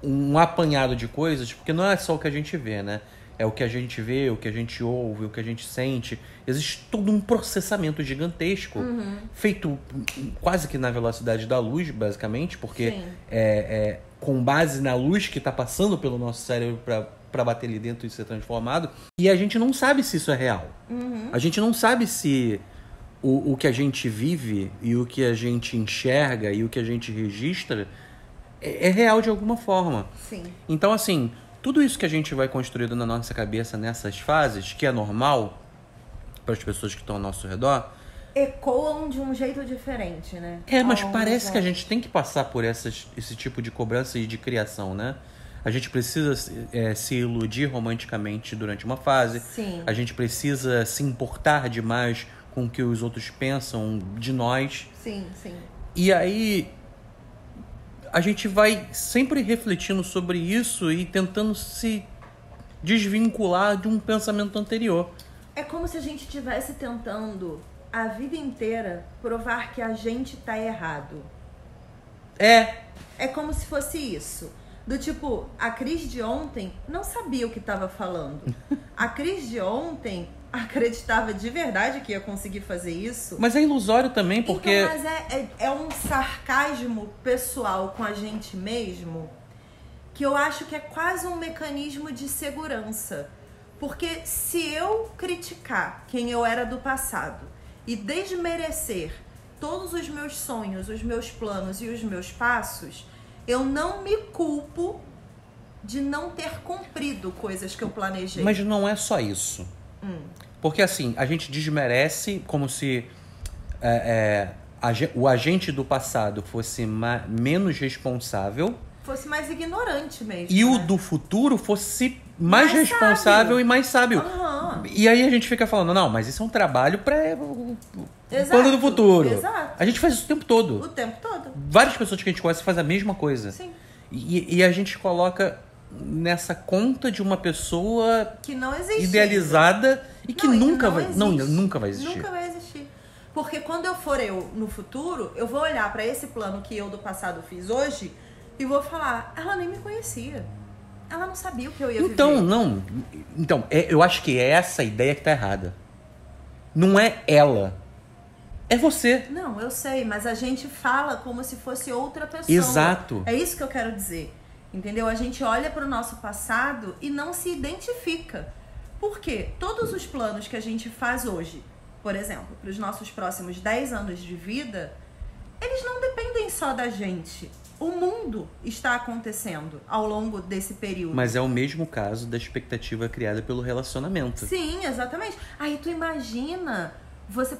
um apanhado de coisas, porque não é só o que a gente vê, né? É o que a gente vê, o que a gente ouve, o que a gente sente. Existe todo um processamento gigantesco, feito quase que na velocidade da luz, basicamente, porque com base na luz que está passando pelo nosso cérebro para bater ali dentro e ser transformado. E a gente não sabe se isso é real. A gente não sabe se o que a gente vive e o que a gente enxerga e o que a gente registra é real de alguma forma.
Sim.
Então, assim, tudo isso que a gente vai construindo na nossa cabeça nessas fases, que é normal para as pessoas que estão ao nosso redor,
ecoam de um jeito diferente, né?
mas parece que a gente tem que passar por esse tipo de cobrança e de criação, né? A gente precisa se iludir romanticamente durante uma fase.
Sim.
A gente precisa se importar demais com o que os outros pensam de nós.
Sim, sim.
E aí a gente vai sempre refletindo sobre isso e tentando se desvincular de um pensamento anterior.
É como se a gente estivesse tentando a vida inteira provar que a gente tá errado. É como se fosse isso. Do tipo, a Cris de ontem não sabia o que estava falando. A Cris de ontem acreditava de verdade que ia conseguir fazer isso.
Mas é ilusório também, porque...
Então, mas é um sarcasmo pessoal com a gente mesmo que eu acho que é quase um mecanismo de segurança. Porque se eu criticar quem eu era do passado e desmerecer todos os meus sonhos, os meus planos e os meus passos, eu não me culpo de não ter cumprido coisas que eu planejei.
Mas não é só isso. Porque assim, a gente desmerece como se o agente do passado fosse menos responsável.
Fosse mais ignorante mesmo.
E o do futuro fosse mais responsável
sábio.
E mais sábio.
Uhum.
E aí a gente fica falando, não, mas isso é um trabalho para o
Exato,
plano do futuro.
Exato.
A gente faz isso o tempo todo.
O tempo todo.
Várias pessoas que a gente conhece fazem a mesma coisa.
Sim.
E a gente coloca nessa conta de uma pessoa
que não existe
idealizada e que nunca vai
existe.
Nunca vai existir.
Nunca vai existir. Porque quando eu for eu no futuro, eu vou olhar para esse plano que eu do passado fiz hoje e vou falar, ela nem me conhecia. Ela não sabia o que eu ia viver.
Então, eu acho que é essa ideia que tá errada. Não é ela. É você.
Não, eu sei, mas a gente fala como se fosse outra pessoa.
Exato.
É isso que eu quero dizer. Entendeu? A gente olha para o nosso passado e não se identifica. Por quê? Todos os planos que a gente faz hoje, por exemplo, para os nossos próximos 10 anos de vida, eles não dependem só da gente. O mundo está acontecendo ao longo desse período.
Mas é o mesmo caso da expectativa criada pelo relacionamento.
Sim, exatamente. Aí tu imagina,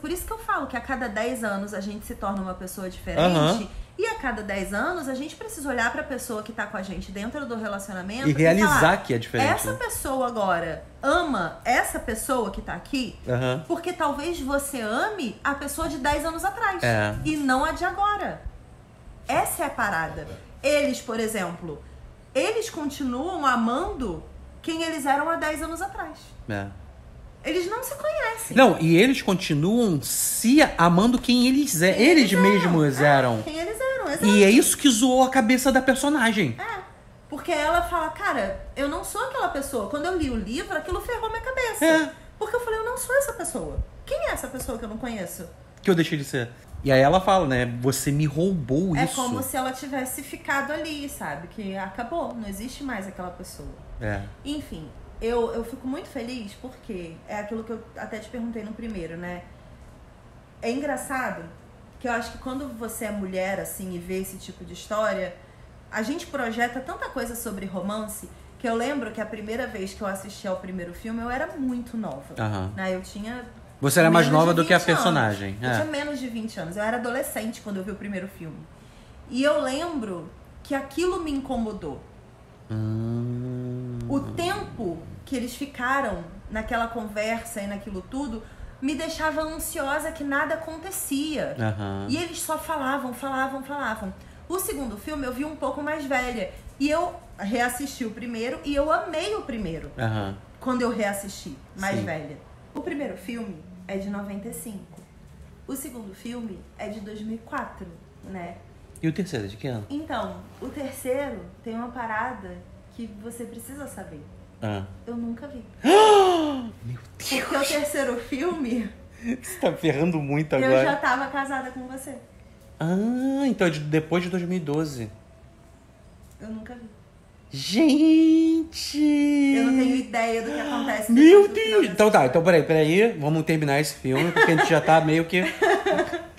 por isso que eu falo que a cada 10 anos a gente se torna uma pessoa diferente. E a cada 10 anos a gente precisa olhar para a pessoa que tá com a gente dentro do relacionamento
e realizar
falar,
que é diferente.
Essa pessoa agora ama essa pessoa que tá aqui, porque talvez você ame a pessoa de 10 anos atrás e não a de agora. Essa é a parada. Eles, por exemplo, eles continuam amando quem eles eram há 10 anos atrás. Eles não se conhecem.
Não, e eles continuam se amando quem eles eram. Eles mesmos eram.
Quem eles eram, exato.
E é isso que zoou a cabeça da personagem.
Porque ela fala, cara, eu não sou aquela pessoa. Quando eu li o livro, aquilo ferrou minha cabeça. Porque eu falei, eu não sou essa pessoa. Quem é essa pessoa que eu não conheço?
Que eu deixei de ser. E aí ela fala, né? Você me roubou isso.
É como se ela tivesse ficado ali, sabe? Que acabou, não existe mais aquela pessoa. Enfim, eu fico muito feliz porque é aquilo que eu até te perguntei no primeiro, né? É engraçado que eu acho que quando você é mulher, assim, e vê esse tipo de história, a gente projeta tanta coisa sobre romance que eu lembro que a primeira vez que eu assisti ao primeiro filme eu era muito nova. Né? Eu tinha...
Você era mais nova do que a personagem.
Eu tinha menos de 20 anos. Eu era adolescente quando eu vi o primeiro filme. E eu lembro que aquilo me incomodou. O tempo que eles ficaram naquela conversa e naquilo tudo me deixava ansiosa que nada acontecia. E eles só falavam. O segundo filme eu vi um pouco mais velha. E eu reassisti o primeiro e eu amei o primeiro. Quando eu reassisti, mais velha. O primeiro filme é de 95. O segundo filme é de 2004, né?
E o terceiro, de que ano?
Então, o terceiro tem uma parada que você precisa saber. Eu nunca vi.
Meu Deus!
Porque o terceiro filme...
Você tá ferrando muito agora.
Eu já tava casada com você.
Então é depois de 2012.
Eu nunca vi.
Gente!
Eu não tenho ideia do que acontece.
Meu Deus! Então tá, peraí. Vamos terminar esse filme, porque a gente já tá meio que...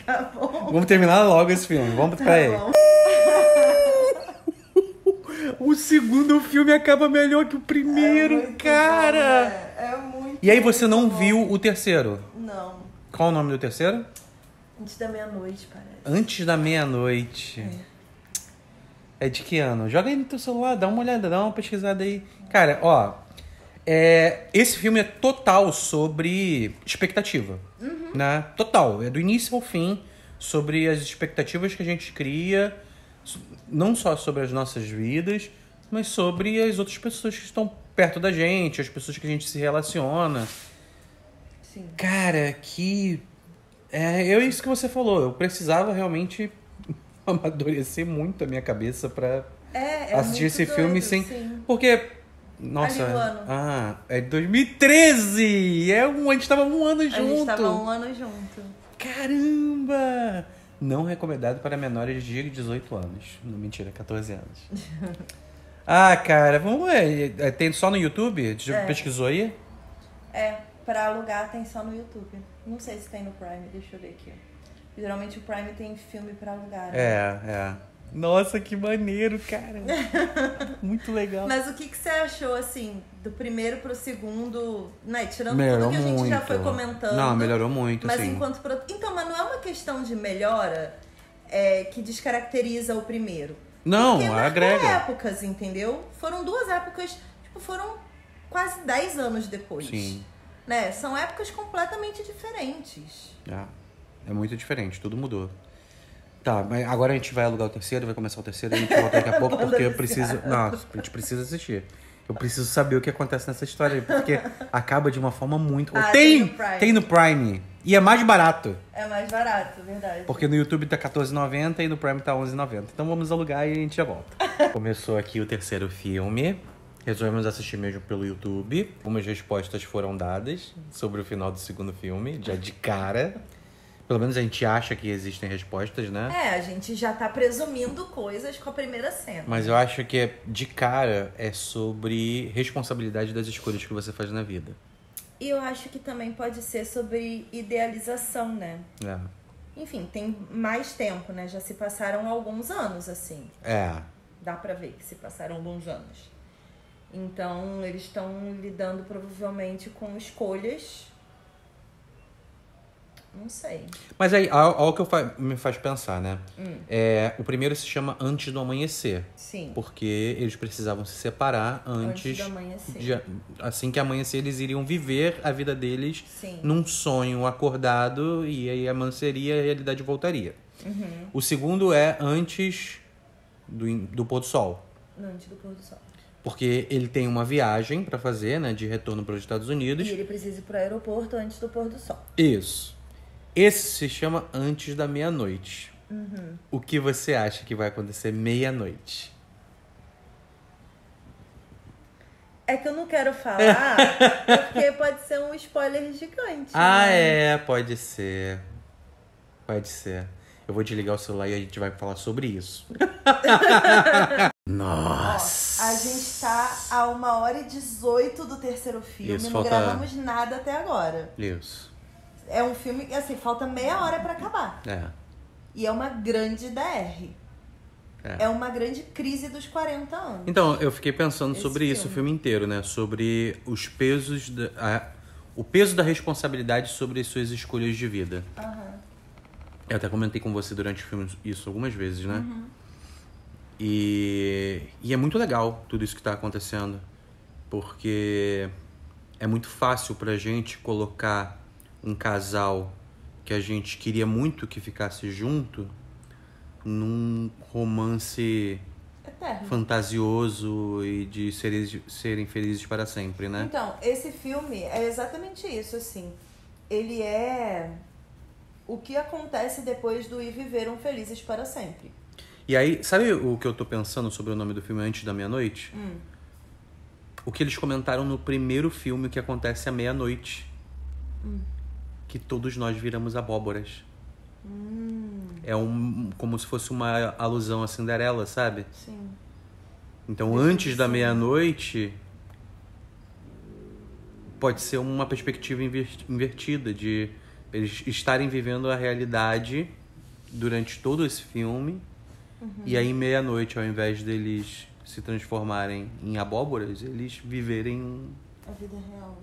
Tá bom.
Vamos terminar logo esse filme. Peraí.
Bom.
O O segundo filme acaba melhor que o primeiro, cara!
Bom, né? É muito.
E aí você não
bom.
viu o terceiro?
Não.
Qual o nome do terceiro?
Antes da meia-noite, parece.
Antes da meia-noite. É de que ano? Joga aí no teu celular, dá uma olhada, dá uma pesquisada aí. Cara, ó. Esse filme é total sobre expectativa. Né? Total. É do início ao fim. Sobre as expectativas que a gente cria. Não só sobre as nossas vidas, mas sobre as outras pessoas que estão perto da gente, as pessoas que a gente se relaciona.
Sim.
Cara, que... É isso que você falou. Eu precisava realmente amadurecer muito a minha cabeça pra assistir
muito
esse filme
doido,
sem...
sim.
Porque... Nossa,
Ali o ano.
É de 2013! A gente tava um ano junto.
A gente tava um ano junto.
Caramba! Não recomendado para menores de 18 anos. Não, mentira, 14 anos. Cara, vamos ver. Tem só no YouTube? Já pesquisou aí?
Pra alugar tem só no YouTube. Não sei se tem no Prime, deixa eu ver aqui. Geralmente o Prime tem filme pra alugar. Né?
Nossa, que maneiro, cara. Muito legal.
Mas o que você achou, assim, do primeiro pro segundo, né? Tirando
Melhorou
tudo que a gente já
muito.
foi comentando.
Não, melhorou muito,
Mas
assim.
Então, mas não é uma questão de melhora que descaracteriza o primeiro.
Não,
Porque
agrega.
marcou épocas, entendeu? Foram duas épocas, foram quase 10 anos depois.
Sim.
Né? São épocas completamente diferentes.
É muito diferente, tudo mudou. Tá, mas agora a gente vai alugar o terceiro, vai começar o terceiro, a gente volta daqui a pouco, porque eu preciso... Não, a gente precisa assistir. Eu preciso saber o que acontece nessa história, porque acaba de uma forma muito... Tem no Prime. E é mais barato.
É mais barato, verdade.
Porque no YouTube tá R$14,90 e no Prime tá R$11,90. Então vamos alugar e a gente já volta. Começou aqui o terceiro filme. Resolvemos assistir mesmo pelo YouTube. Algumas respostas foram dadas sobre o final do segundo filme, já de cara. Pelo menos a gente acha que existem respostas, né?
A gente já tá presumindo coisas com a primeira cena.
Mas eu acho que de cara é sobre responsabilidade das escolhas que você faz na vida.
E eu acho que também pode ser sobre idealização, né? Enfim, tem mais tempo, né? Já se passaram alguns anos, assim. Dá pra ver que se passaram alguns anos. Então, eles estão lidando provavelmente com escolhas... Não sei.
Mas aí, olha o que me faz pensar, né? O primeiro se chama Antes do Amanhecer.
Sim.
Porque eles precisavam se separar antes
do amanhecer.
Assim que amanhecer, eles iriam viver a vida deles
Sim.
num sonho acordado e aí amanheceria e a realidade voltaria. O segundo é antes do pôr do sol.
Antes do pôr do sol.
Porque ele tem uma viagem pra fazer, né? De retorno para os Estados Unidos.
E ele precisa ir pro aeroporto antes do pôr do sol.
Isso. Esse se chama Antes da Meia-Noite. O que você acha que vai acontecer meia-noite?
É que eu não quero falar, porque pode ser um spoiler gigante. Né?
Pode ser. Pode ser. Eu vou desligar o celular e a gente vai falar sobre isso. Nossa!
Ó, a gente tá a 1h18 do terceiro filme.
Isso,
não gravamos nada até agora.
Isso.
É um filme que, assim, falta meia hora pra acabar. E é uma grande DR. É uma grande crise dos 40 anos.
Então, eu fiquei pensando sobre isso o filme inteiro, né? Sobre os pesos... o peso da responsabilidade sobre as suas escolhas de vida. Eu até comentei com você durante o filme isso algumas vezes, né? E é muito legal tudo isso que tá acontecendo. Porque é muito fácil pra gente colocar um casal que a gente queria muito que ficasse junto num romance
eterno,
fantasioso e de serem felizes para sempre, né?
Então, esse filme é exatamente isso, assim. Ele é o que acontece depois do ir viveram felizes para sempre.
E aí, sabe o que eu tô pensando sobre o nome do filme Antes da Meia-Noite? O que eles comentaram no primeiro filme que acontece à meia-noite. Que todos nós viramos abóboras. É como se fosse uma alusão a Cinderela, sabe?
Sim.
Então, antes da meia-noite, pode ser uma perspectiva invertida de eles estarem vivendo a realidade durante todo esse filme. E aí, meia-noite, ao invés deles se transformarem em abóboras, eles viverem...
A vida real.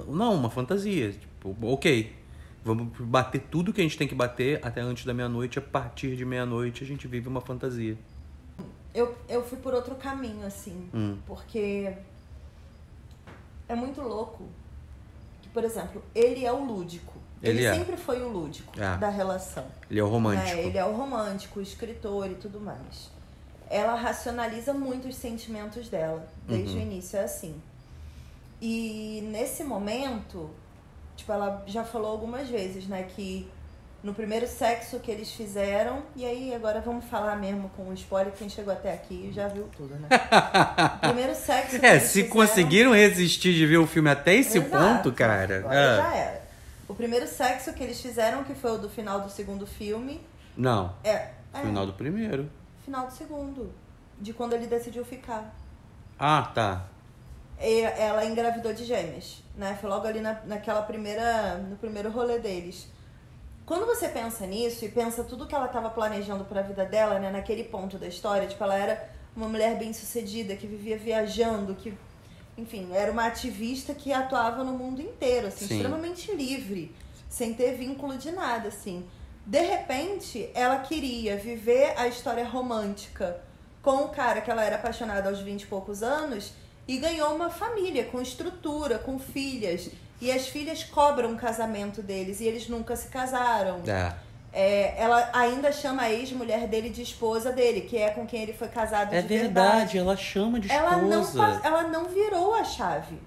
Não, uma fantasia. Tipo, ok, vamos bater tudo que a gente tem que bater até antes da meia-noite. A partir de meia-noite a gente vive uma fantasia.
Eu fui por outro caminho, assim. Porque é muito louco que, por exemplo, ele é o lúdico. Ele sempre foi o lúdico da relação.
Ele é o romântico.
Ele é o romântico, o escritor e tudo mais. Ela racionaliza muito os sentimentos dela. Desde o início é assim. E nesse momento, tipo, ela já falou algumas vezes, né, que no primeiro sexo que eles fizeram, e aí agora vamos falar mesmo com o spoiler, quem chegou até aqui já viu tudo, né? O primeiro sexo que eles
se
fizeram...
conseguiram resistir de ver o filme até esse ponto, cara...
Agora já era. O primeiro sexo que eles fizeram, que foi o do final do segundo filme...
Não, final do primeiro.
Final do segundo, de quando ele decidiu ficar.
Ah, tá.
Ela engravidou de gêmeas, né? Foi logo ali no primeiro rolê deles. Quando você pensa nisso e pensa tudo que ela estava planejando para a vida dela, né? Naquele ponto da história, tipo, ela era uma mulher bem-sucedida, que vivia viajando, que, enfim, era uma ativista que atuava no mundo inteiro, assim, extremamente livre, sem ter vínculo de nada, assim. De repente, ela queria viver a história romântica com o cara que ela era apaixonada aos 20 e poucos anos e ganhou uma família com estrutura, com filhas. E as filhas cobram o casamento deles e eles nunca se casaram. Ela ainda chama a ex-mulher dele de esposa dele, que é com quem ele foi casado de verdade. É verdade,
ela chama de esposa.
Ela não virou a chave.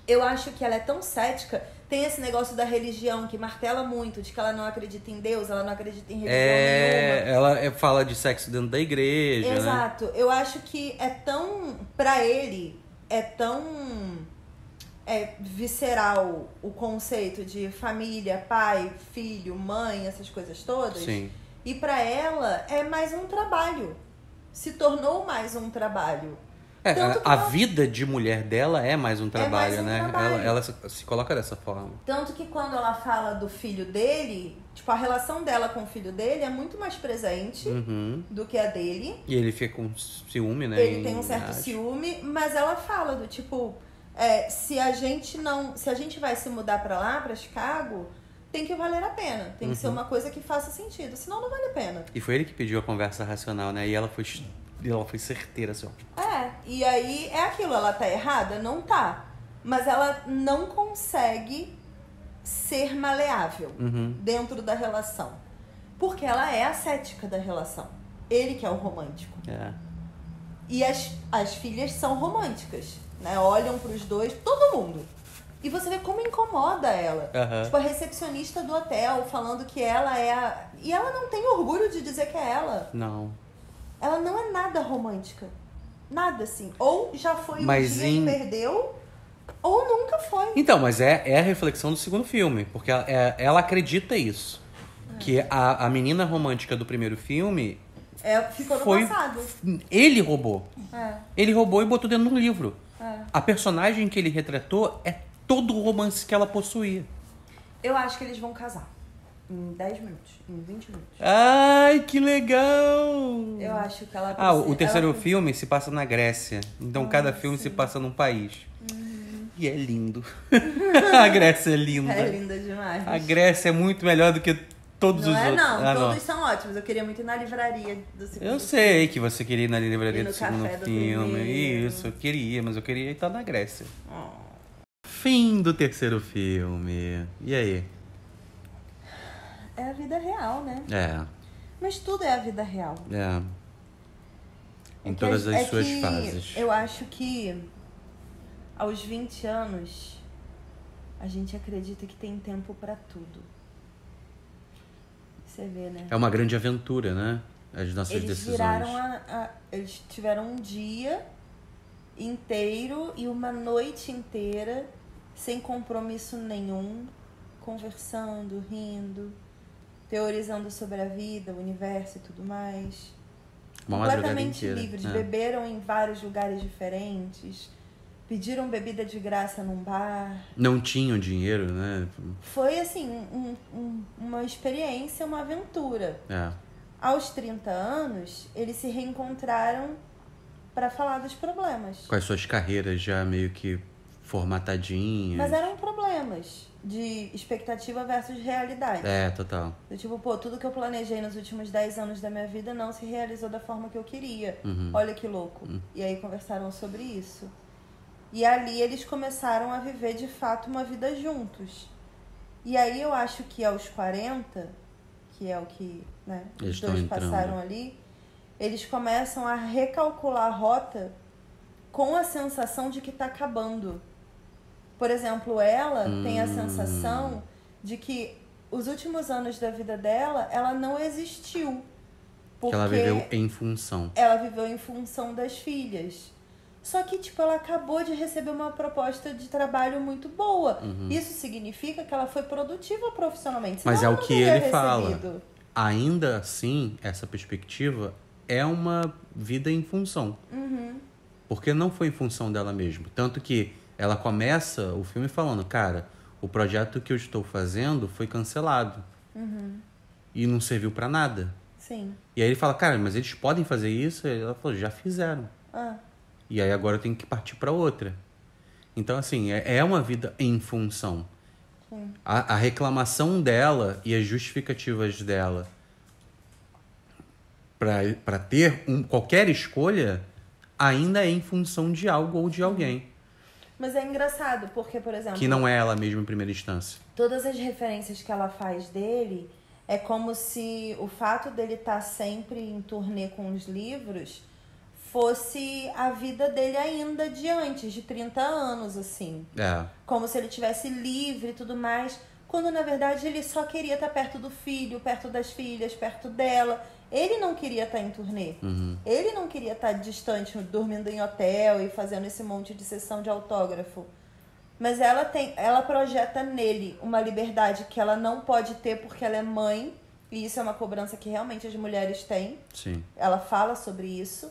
Eu acho que ela é tão cética. Tem esse negócio da religião que martela muito, de que ela não acredita em Deus, ela não acredita em religião nenhuma.
Ela fala de sexo dentro da igreja,
Exato. Né? Eu acho que é tão... Pra ele, é tão visceral o conceito de família, pai, filho, mãe, essas coisas todas.
Sim.
E pra ela, é mais um trabalho. Se tornou mais um trabalho.
A vida de mulher dela é mais um trabalho,
mais um
né?
trabalho.
Ela se coloca dessa forma.
Tanto que quando ela fala do filho dele, tipo, a relação dela com o filho dele é muito mais presente do que a dele.
E ele fica com ciúme, né?
Ele tem um certo ciúme, mas ela fala do tipo, se a gente vai se mudar pra lá, pra Chicago, tem que valer a pena. Tem que ser uma coisa que faça sentido, senão não vale a pena.
E foi ele que pediu a conversa racional, né? E ela foi certeira, assim, ó.
E aí é aquilo, ela tá errada? Não tá. Mas ela não consegue ser maleável dentro da relação. Porque ela é a cética da relação. Ele que é o romântico. E as filhas são românticas, né? Olham pros dois, todo mundo. E você vê como incomoda ela. Tipo, a recepcionista do hotel falando que ela é a... E ela não tem orgulho de dizer que é ela.
Não.
Ela não é nada romântica. Nada, assim. Ou já foi um dia e perdeu, ou nunca foi.
Então, mas é a reflexão do segundo filme. Porque ela acredita isso. Que a menina romântica do primeiro filme...
ficou no passado.
Ele roubou. Ele roubou e botou dentro de um livro. A personagem que ele retratou é todo o romance que ela possuía.
Eu acho que eles vão casar. Em 10 minutos, em 20 minutos.
Ai, que legal!
Eu acho que ela...
o terceiro filme se passa na Grécia. Então cada filme se passa num país. E é lindo. A Grécia é linda.
É linda demais.
A Grécia é muito melhor do que todos os outros.
Não, todos são ótimos. Eu queria muito ir na livraria do segundo filme.
Eu sei que você queria ir na livraria do segundo filme. Isso, eu queria, mas eu queria estar na Grécia. Fim do terceiro filme. E aí?
É a vida real, né? Mas tudo é a vida real.
Em todas as suas fases.
Eu acho que aos 20 anos a gente acredita que tem tempo pra tudo. Você vê, né?
É uma grande aventura, né? As nossas decisões.
Eles tiveram um dia inteiro e uma noite inteira sem compromisso nenhum, conversando, rindo, teorizando sobre a vida, o universo e tudo mais. Completamente livres. Beberam em vários lugares diferentes. Pediram bebida de graça num bar.
Não tinham dinheiro, né?
Foi, assim, uma experiência, uma aventura. Aos 30 anos, eles se reencontraram pra falar dos problemas.
Com as suas carreiras já meio que formatadinhas.
Mas eram problemas de expectativa versus realidade.
Total.
Tipo, pô, tudo que eu planejei nos últimos 10 anos da minha vida não se realizou da forma que eu queria. Olha que louco. E aí conversaram sobre isso. E ali eles começaram a viver de fato uma vida juntos. E aí eu acho que aos 40, que é o que, né,
eles
os dois passaram ali, eles começam a recalcular a rota com a sensação de que tá acabando. Por exemplo, ela tem a sensação de que os últimos anos da vida dela, ela não existiu. Porque
que ela viveu em função.
Ela viveu em função das filhas. Só que, tipo, ela acabou de receber uma proposta de trabalho muito boa. Isso significa que ela foi produtiva profissionalmente.
Mas é o que ele fala.
Recebido.
Ainda assim, essa perspectiva é uma vida em função. Porque não foi em função dela mesma. Tanto que ela começa o filme falando, cara, o projeto que eu estou fazendo foi cancelado. E não serviu pra nada.
Sim.
E aí ele fala, cara, mas eles podem fazer isso? E ela falou, já fizeram. E aí agora eu tenho que partir pra outra. Então, assim, é uma vida em função. A reclamação dela e as justificativas dela pra ter qualquer escolha ainda é em função de algo ou de alguém.
Mas é engraçado, porque, por exemplo...
Que não é ela mesma em primeira instância.
Todas as referências que ela faz dele é como se o fato dele estar sempre em turnê com os livros fosse a vida dele ainda de antes, de 30 anos, assim. Como se ele tivesse livre e tudo mais, quando na verdade ele só queria estar perto do filho, perto das filhas, perto dela. Ele não queria estar em turnê. Ele não queria estar distante, dormindo em hotel e fazendo esse monte de sessão de autógrafo. Mas ela projeta nele uma liberdade que ela não pode ter porque ela é mãe. E isso é uma cobrança que realmente as mulheres têm.
Sim.
Ela fala sobre isso.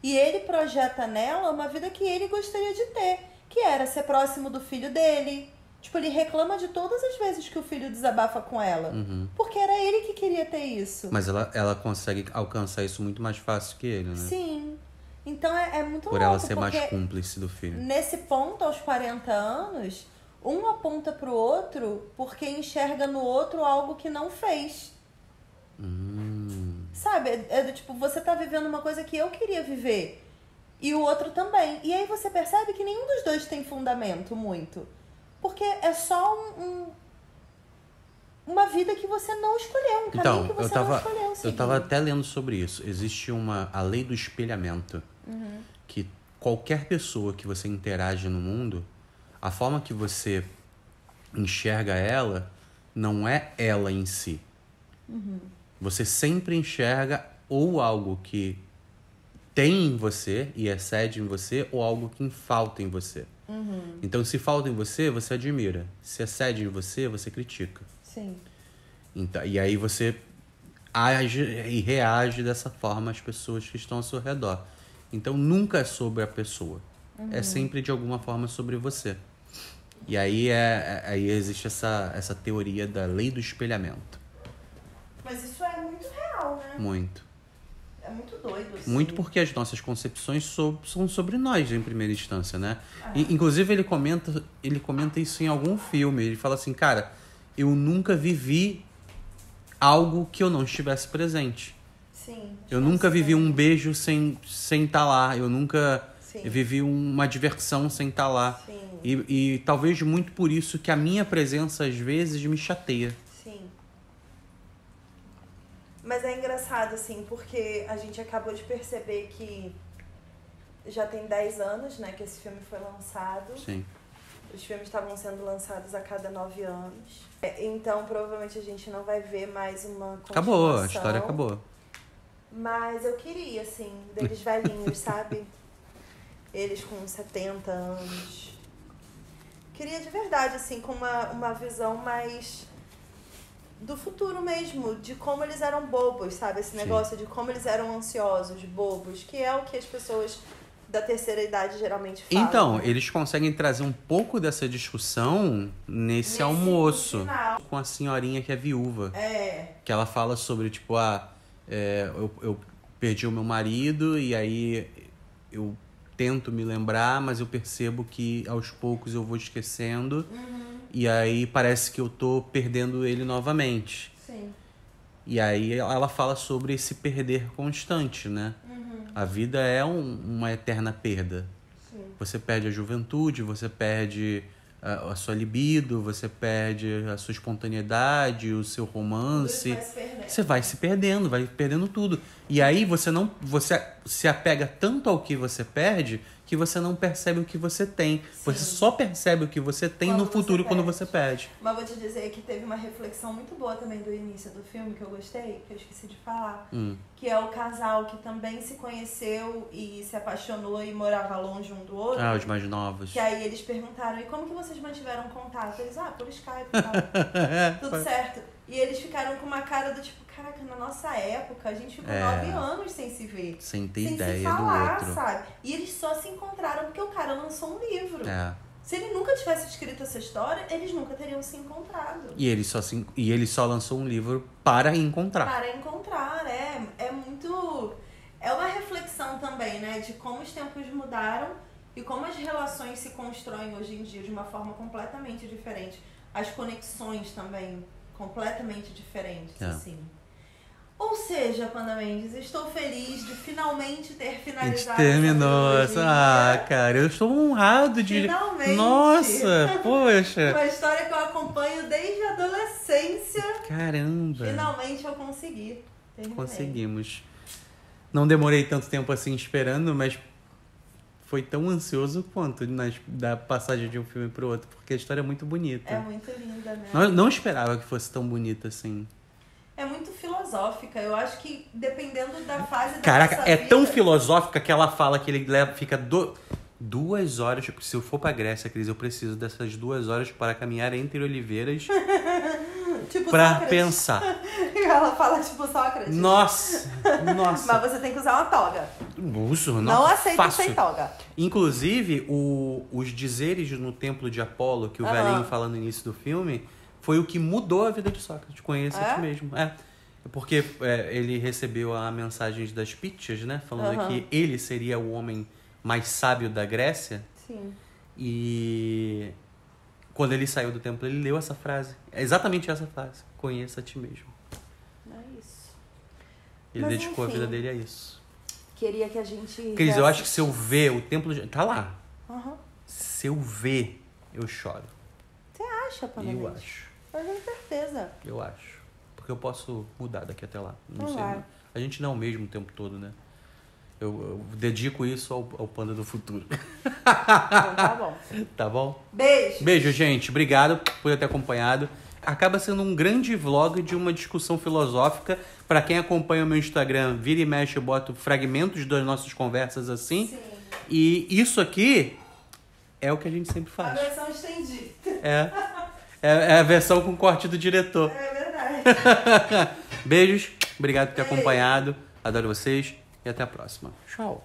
E ele projeta nela uma vida que ele gostaria de ter. Que era ser próximo do filho dele. Tipo, ele reclama de todas as vezes que o filho desabafa com ela. Porque era ele que queria ter isso.
Mas ela consegue alcançar isso muito mais fácil que ele, né?
Sim. Então é muito
Por
louco,
ela ser
porque
mais cúmplice do filho.
Nesse ponto, aos 40 anos, um aponta pro outro porque enxerga no outro algo que não fez. Sabe? É do tipo, você tá vivendo uma coisa que eu queria viver. E o outro também. E aí você percebe que nenhum dos dois tem fundamento muito. Porque é só uma vida que você não escolheu, um caminho que você não escolheu seguir.
Eu tava até lendo sobre isso. Existe a lei do espelhamento. Que qualquer pessoa que você interage no mundo, a forma que você enxerga ela não é ela em si. Você sempre enxerga ou algo que tem em você e excede em você, ou algo que falta em você. Então, se falta em você, você admira. Se excede em você, você critica.
Sim.
Então, e aí você age e reage dessa forma às pessoas que estão ao seu redor. Então, nunca é sobre a pessoa. É sempre, de alguma forma, sobre você. E aí, aí existe essa teoria da lei do espelhamento.
Mas isso é muito real, né?
Muito.
É muito doido, assim.
Muito porque as nossas concepções são sobre nós, em primeira instância, né? Inclusive, ele comenta isso em algum filme. Ele fala assim, cara, eu nunca vivi algo que eu não estivesse presente.
Sim.
Eu nunca vivi um beijo sem estar lá. Eu nunca
Sim.
vivi uma diversão sem estar lá.
Sim.
E talvez muito por isso que a minha presença, às vezes, me chateia.
Sim. Mas é engraçado, assim, porque a gente acabou de perceber que já tem 10 anos, né, que esse filme foi lançado.
Sim.
Os filmes estavam sendo lançados a cada 9 anos. Então, provavelmente, a gente não vai ver mais uma continuação.
Acabou, a história acabou.
Mas eu queria, assim, deles velhinhos, sabe? Eles com 70 anos. Queria de verdade, assim, com uma visão mais do futuro mesmo, de como eles eram bobos, sabe? Esse negócio de como eles eram ansiosos, bobos, que é o que as pessoas da terceira idade geralmente falam.
Então, eles conseguem trazer um pouco dessa discussão nesse almoço.
Final.
Com a senhorinha que é viúva. Que ela fala sobre, tipo, eu perdi o meu marido e aí
eu tento me lembrar, mas eu percebo que aos poucos eu vou esquecendo. E aí parece que eu tô perdendo ele novamente.
Sim.
E aí ela fala sobre esse perder constante, né? A vida é uma eterna perda.
Sim.
Você perde a juventude, você perde a sua libido, você perde a sua espontaneidade, o seu romance. Você vai se perdendo, vai perdendo tudo. E aí você se apega tanto ao que você perde que você não percebe o que você tem.
Sim.
Você só percebe o que você tem
Quando
no futuro
você
quando
perde.
você perde.
Mas vou te dizer que teve uma reflexão muito boa também do início do filme, que eu gostei, que eu esqueci de falar. Que é o casal que também se conheceu e se apaixonou e morava longe um do outro.
Ah, os mais novos.
Que aí eles perguntaram, e como que vocês mantiveram contato? Eles, por Skype e tal. Tudo certo. E eles ficaram com uma cara do tipo, caraca, na nossa época, a gente ficou 9 anos sem se ver.
Sem ter
sem
ideia
se falar,
do outro.
sabe? E eles só se encontraram porque o cara lançou um livro.
É.
Se ele nunca tivesse escrito essa história, eles nunca teriam se encontrado.
E ele só lançou um livro para encontrar.
Para encontrar, é muito... É uma reflexão também, né? De como os tempos mudaram e como as relações se constroem hoje em dia de uma forma completamente diferente. As conexões também completamente diferentes, assim. Ou seja, Panda Mendes, estou feliz de finalmente ter
A gente
finalizado
terminou.
essa trilogia.
Cara, eu estou honrado de...
Finalmente.
Nossa, poxa.
Uma história que eu acompanho desde a adolescência.
Caramba.
Finalmente eu consegui. Terminei.
Conseguimos. Não demorei tanto tempo assim esperando, mas foi tão ansioso quanto da passagem de um filme pro outro, porque a história é muito bonita.
É muito linda, né?
Não esperava que fosse tão bonita assim.
É muito filosófica. Eu acho que dependendo da fase da
Caraca,
nossa
é
vida...
tão filosófica que ela fala que ele fica 2 horas. Tipo, se eu for pra Grécia, Cris, eu preciso dessas 2 horas para caminhar entre oliveiras
tipo
pra
Sócrates.
pensar.
Ela fala tipo Sócrates.
Nossa.
Mas você tem que usar uma toga.
Uso,
Não aceito
fácil.
sem toga.
Inclusive, os dizeres no templo de Apolo, que o velhinho fala no início do filme, foi o que mudou a vida de Sócrates. Conheça-te mesmo. Porque ele recebeu a mensagem das Pítias, né? Falando que ele seria o homem mais sábio da Grécia.
Sim.
E quando ele saiu do templo, ele leu essa frase. É exatamente essa frase. Conheça a ti mesmo.
É isso.
Ele
Mas,
dedicou a
enfim,
vida dele a isso.
Queria que a gente...
Cris, eu acho que se eu ver o templo de... Tá lá.
Uhum.
Se eu ver, eu choro.
Você acha, Panda
Eu
Mendes?
acho.
Eu tenho certeza.
Eu acho. Porque eu posso mudar daqui até lá. Não
Não
sei.
vai.
A gente não é o mesmo o tempo todo, né? Eu dedico isso ao Panda do futuro.
Então tá bom.
Tá bom?
Beijo.
Beijo, gente. Obrigado por ter acompanhado. Acaba sendo um grande vlog de uma discussão filosófica. Pra quem acompanha o meu Instagram, vira e mexe, eu boto fragmentos das nossas conversas assim.
Sim.
E isso aqui é o que a gente sempre
A
faz.
versão estendida.
É a versão com corte do diretor.
É verdade.
Beijos, obrigado por ter acompanhado. Adoro vocês e até a próxima. Tchau.